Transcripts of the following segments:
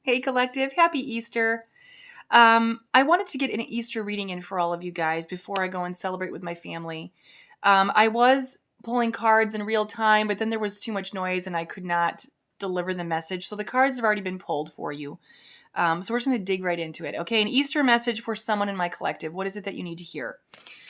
Hey, collective. Happy Easter. I wanted to get an Easter reading in for all of you guys before I go and celebrate with my family. I was pulling cards in real time, but then there was too much noise and I could not deliver the message. So the cards have already been pulled for you. So we're just going to dig right into it. Okay, an Easter message for someone in my collective. What is it that you need to hear?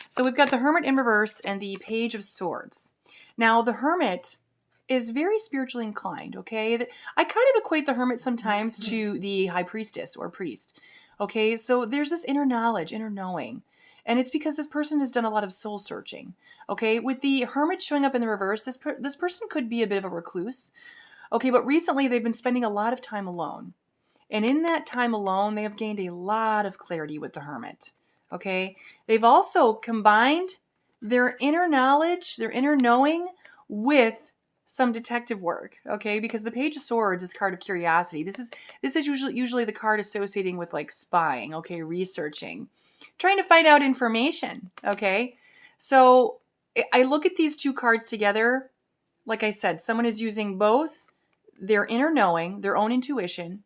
So we've got the Hermit in reverse and the Page of Swords. Now, the Hermit is very spiritually inclined, okay? I kind of equate the Hermit sometimes to the High Priestess or Priest, okay? So there's this inner knowledge, inner knowing, and it's because this person has done a lot of soul searching, okay? With the Hermit showing up in the reverse, this person could be a bit of a recluse, okay? But recently they've been spending a lot of time alone. And in that time alone, they have gained a lot of clarity with the Hermit. Okay? They've also combined their inner knowledge, their inner knowing with some detective work, okay? Because the Page of Swords is card of curiosity. This is usually the card associating with like spying, okay, researching, trying to find out information, okay? So I look at these two cards together. Like I said, someone is using both their inner knowing, their own intuition,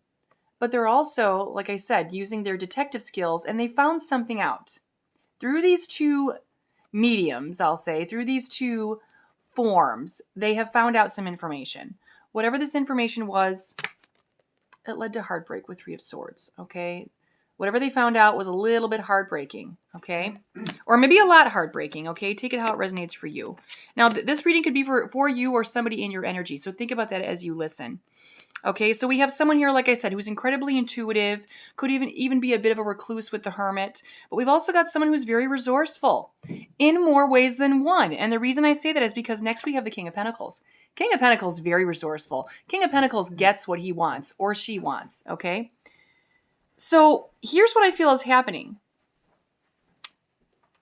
but they're also, like I said, using their detective skills, and they found something out. Through these two mediums, I'll say, through these two forms, they have found out some information. Whatever this information was, it led to heartbreak with Three of Swords, okay? Whatever they found out was a little bit heartbreaking, okay? Or maybe a lot heartbreaking, okay? Take it how it resonates for you. Now, this reading could be for you or somebody in your energy, so think about that as you listen. Okay, so we have someone here, like I said, who's incredibly intuitive, could even be a bit of a recluse with the Hermit, but we've also got someone who's very resourceful in more ways than one. And the reason I say that is because next we have the King of Pentacles. King of Pentacles, very resourceful. King of Pentacles gets what he wants or she wants, okay? So here's what I feel is happening.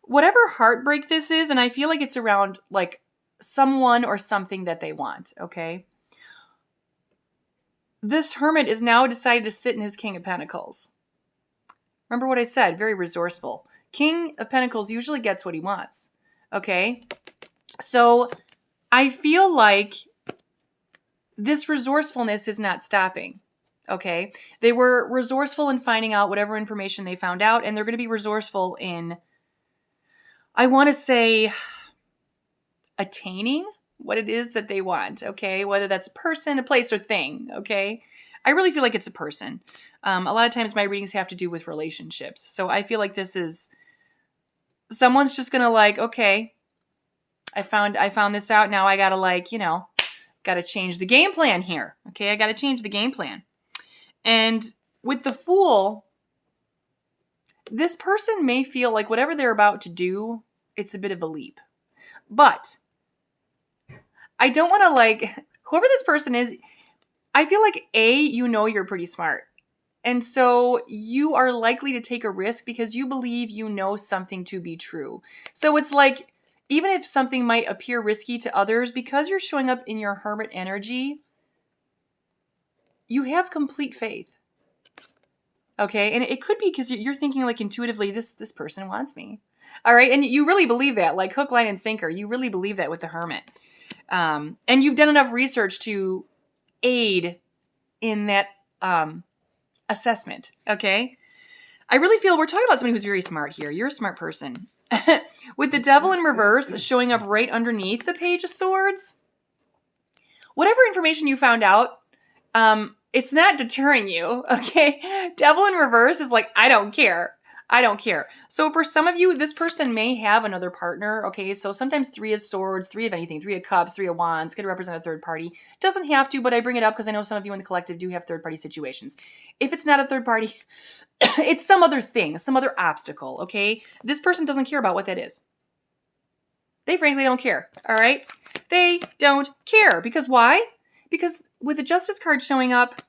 Whatever heartbreak this is, and I feel like it's around like someone or something that they want, okay? This Hermit is now decided to sit in his King of Pentacles. Remember what I said, very resourceful. King of Pentacles usually gets what he wants, okay? So I feel like this resourcefulness is not stopping, okay? They were resourceful in finding out whatever information they found out, and they're going to be resourceful in, I want to say, attaining what it is that they want, okay? Whether that's a person, a place, or thing, okay? I really feel like it's a person. A lot of times my readings have to do with relationships. So I feel like this is, someone's just gonna like, okay, I found this out. Now I gotta gotta change the game plan here. Okay, I gotta change the game plan. And with the Fool, this person may feel like whatever they're about to do, it's a bit of a leap. But I don't want to whoever this person is, I feel like you're pretty smart. And so you are likely to take a risk because you believe you know something to be true. So it's like, even if something might appear risky to others, because you're showing up in your Hermit energy, you have complete faith. Okay? And it could be because you're thinking like intuitively, this person wants me. All right? And you really believe that, like hook, line, and sinker. You really believe that with the Hermit. And you've done enough research to aid in that assessment, okay? I really feel we're talking about somebody who's very smart here. You're a smart person. With the Devil in reverse showing up right underneath the Page of Swords, whatever information you found out, it's not deterring you, okay? Devil in reverse is like, I don't care. I don't care. So for some of you, this person may have another partner, okay? So sometimes Three of Swords, Three of anything, Three of Cups, Three of Wands could represent a third party. It doesn't have to, but I bring it up because I know some of you in the collective do have third party situations. If it's not a third party, it's some other thing, some other obstacle, okay? This person doesn't care about what that is. They frankly don't care, all right? They don't care. Because why? Because with the Justice card showing up,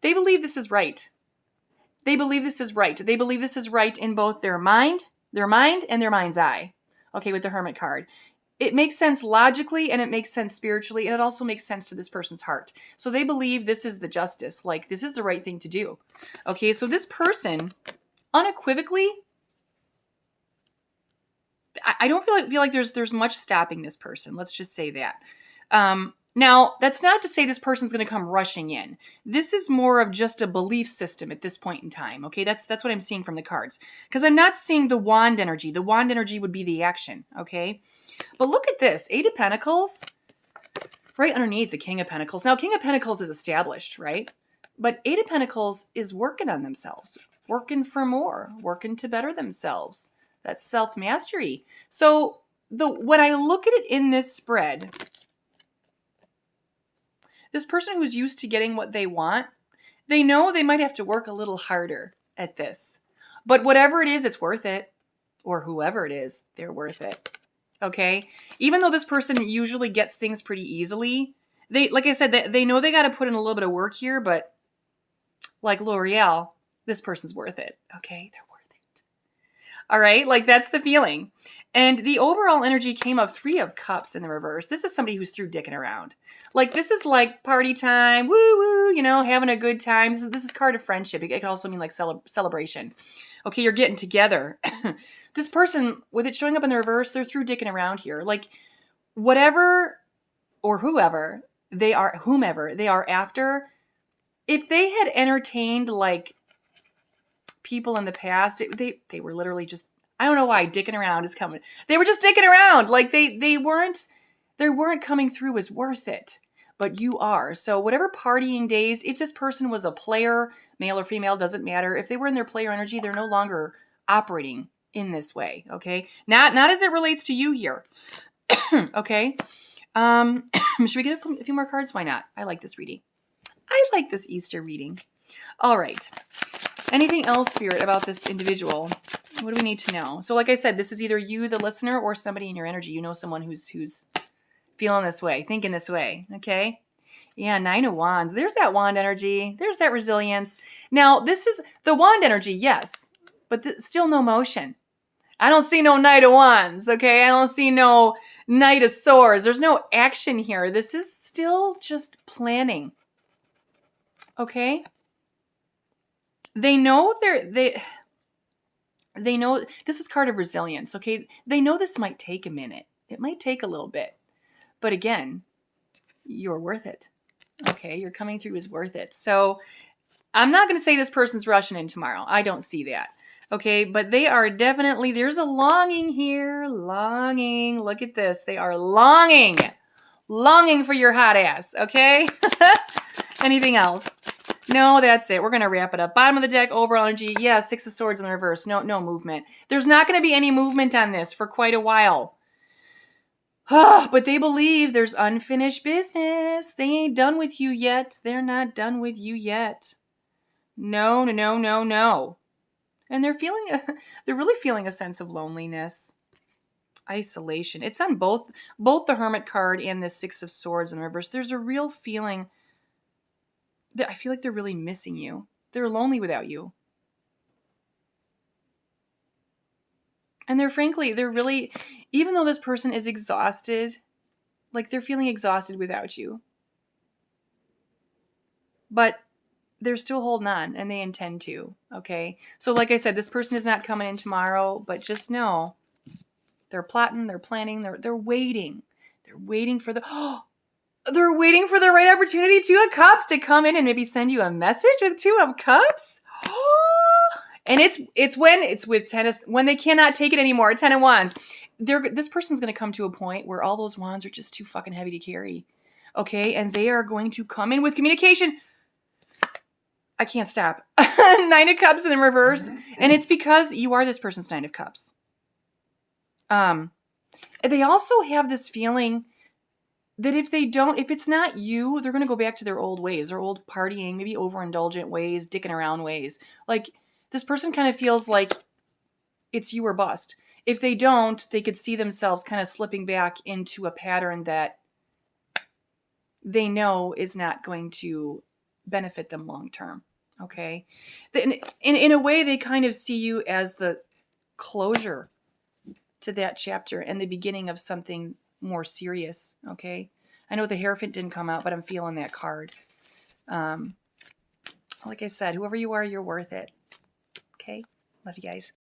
they believe this is right. They believe this is right. They believe this is right in both their mind and their mind's eye. Okay, with the Hermit card. It makes sense logically and it makes sense spiritually, and it also makes sense to this person's heart. So they believe this is the justice, like this is the right thing to do. Okay, so this person, unequivocally, I don't feel like there's much stopping this person. Let's just say that. Now, that's not to say this person's going to come rushing in. This is more of just a belief system at this point in time. Okay, that's what I'm seeing from the cards. Because I'm not seeing the wand energy. The wand energy would be the action. Okay, but look at this. 8 of Pentacles right underneath the King of Pentacles. Now, King of Pentacles is established, right? But 8 of Pentacles is working on themselves, working for more, working to better themselves. That's self-mastery. So when I look at it in this spread, this person who's used to getting what they want, they know they might have to work a little harder at this. But whatever it is, it's worth it. Or whoever it is, they're worth it. Okay? Even though this person usually gets things pretty easily, like I said, they know they got to put in a little bit of work here, but like L'Oreal, this person's worth it. Okay? They're worth it. All right? Like that's the feeling. And the overall energy came of 3 of Cups in the reverse. This is somebody who's through dicking around. Like this is like party time, woo woo, having a good time. This is card of friendship. It can also mean like celebration. Okay, you're getting together. This person, with it showing up in the reverse, they're through dicking around here. Like whatever or whomever they are after, if they had entertained like people in the past, they were literally just, I don't know why dicking around is coming. They were just dicking around. Like they weren't coming through as worth it. But you are. So whatever partying days, if this person was a player, male or female, doesn't matter. If they were in their player energy, they're no longer operating in this way. Okay. Not as it relates to you here. Okay. Should we get a few more cards? Why not? I like this reading. I like this Easter reading. All right. Anything else, Spirit, about this individual? What do we need to know? So like I said, this is either you, the listener, or somebody in your energy. You know someone who's feeling this way, thinking this way, okay? Yeah, 9 of Wands. There's that wand energy. There's that resilience. Now, this is the wand energy, yes, but still no motion. I don't see no Knight of Wands, okay? I don't see no Knight of Swords. There's no action here. This is still just planning, okay? They know they know this is card of resilience, okay? They know this might take a minute. It might take a little bit. But again, you're worth it. Okay, you're coming through is worth it. So I'm not going to say this person's rushing in tomorrow. I don't see that. Okay, but they are definitely, there's a longing here. Longing. Look at this. They are longing. Longing for your hot ass. Okay? Anything else? No, that's it. We're going to wrap it up. Bottom of the deck, overall energy. Yeah, 6 of Swords in the reverse. No movement. There's not going to be any movement on this for quite a while. But they believe there's unfinished business. They ain't done with you yet. They're not done with you yet. No. And they're really feeling a sense of loneliness, isolation. It's on both the Hermit card and the 6 of Swords in reverse. There's a real feeling that I feel like they're really missing you. They're lonely without you. And they're really, even though this person is exhausted, like they're feeling exhausted without you. But they're still holding on and they intend to, okay? So like I said, this person is not coming in tomorrow, but just know they're plotting, they're planning, they're waiting. They're waiting for they're waiting for the right opportunity, 2 of Cups, to come in and maybe send you a message with 2 of Cups. And it's with when they cannot take it anymore. 10 of Wands. This person's going to come to a point where all those wands are just too fucking heavy to carry. Okay? And they are going to come in with communication. I can't stop. 9 of Cups in the reverse. And it's because you are this person's 9 of Cups. They also have this feeling that if it's not you, they're going to go back to their old ways, their old partying, maybe overindulgent ways, dicking around ways. Like, this person kind of feels like it's you or bust. If they don't, they could see themselves kind of slipping back into a pattern that they know is not going to benefit them long term. Okay? In a way, they kind of see you as the closure to that chapter and the beginning of something more serious. Okay? I know the Hierophant didn't come out, but I'm feeling that card. Like I said, whoever you are, you're worth it. Okay? Love you guys.